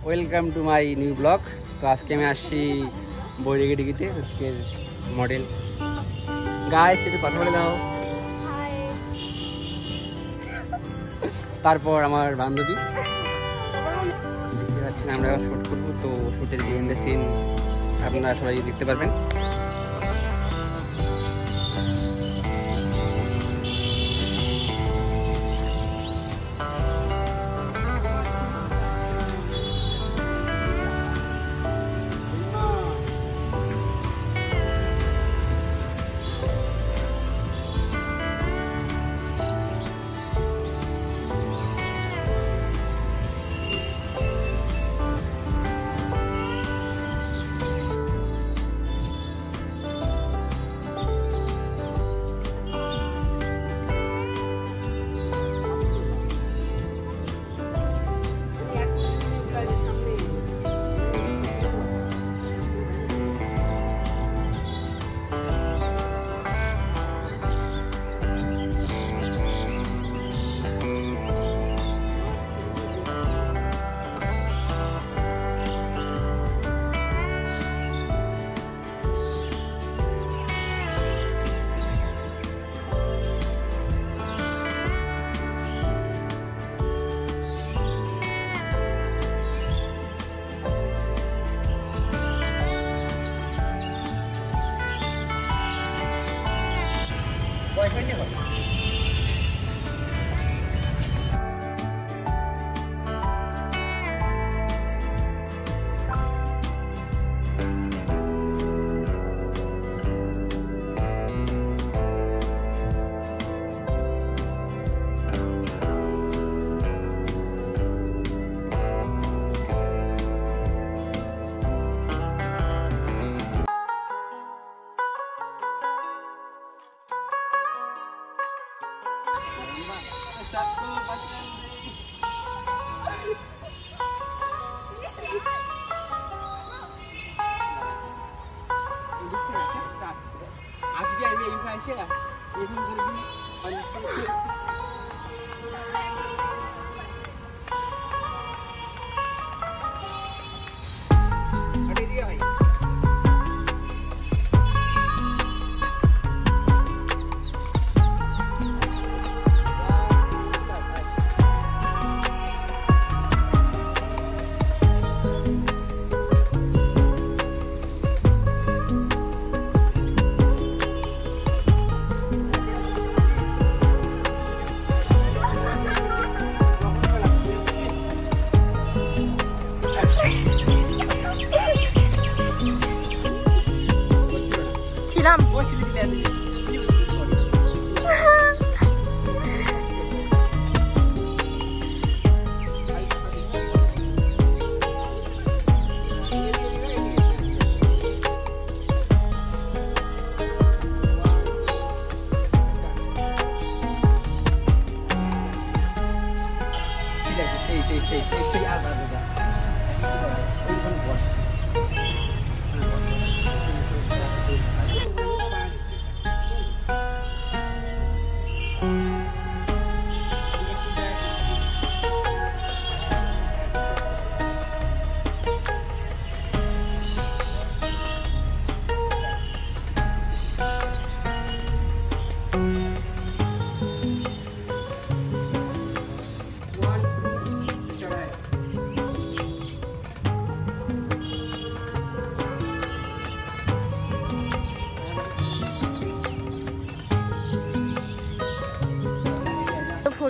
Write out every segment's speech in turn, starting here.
Welcome to my new blog. তো আজকে আমি আসছি বৈরাগীডিগিতে, আজকের মডেল গাইস একটু কথা বলে দাও। তারপর আমার বান্ধবী দেখতে পাচ্ছেন, আমরা শ্যুট করবো, তো শ্যুটের বিহাইন্ড দ্য সিন আপনারা সবাই দেখতে পারবেন।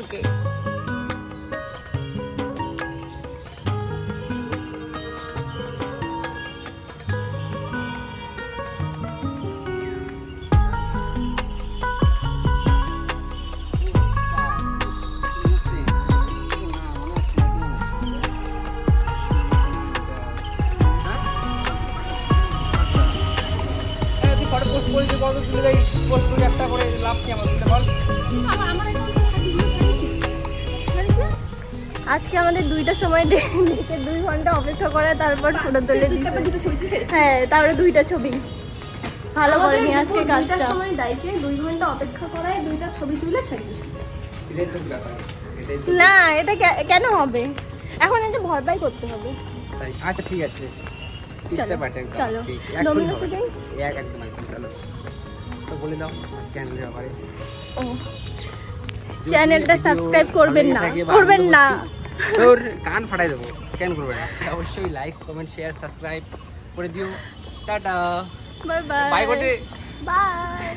Okay. আজকে আমাদের 2টার সময় ডেকে 2 ঘন্টা অপেক্ষা করে, তারপর ফটো তুলে দিয়েছে। হ্যাঁ, তারপরে 2টা ছবি ভালো করে নি আজকে কাজটা। 2টার সময় দাইকে 2 ঘন্টা অপেক্ষা করায় 2টা ছবি তুলে ছাড়িয়েছি। এটাই তো ব্যাপার, এটাই তো। না এটা কেন হবে, এখন এটা ভরপাই করতে হবে। তাই আচ্ছা ঠিক আছে, ইচ্ছা পাঠে চলো ডোমিনোসে যাই। একদম একদম চলো। তো বলে দাও চ্যানেলের ব্যাপারে। ও চ্যানেলটা সাবস্ক্রাইব করবেন না, করবেন না। তোর কান ফাটাই দেবো, কেন করবে না? অবশ্যই লাইক কমেন্ট শেয়ার সাবস্ক্রাইব করে দিও। টাটা বাই বাই বাই বটে। বাই।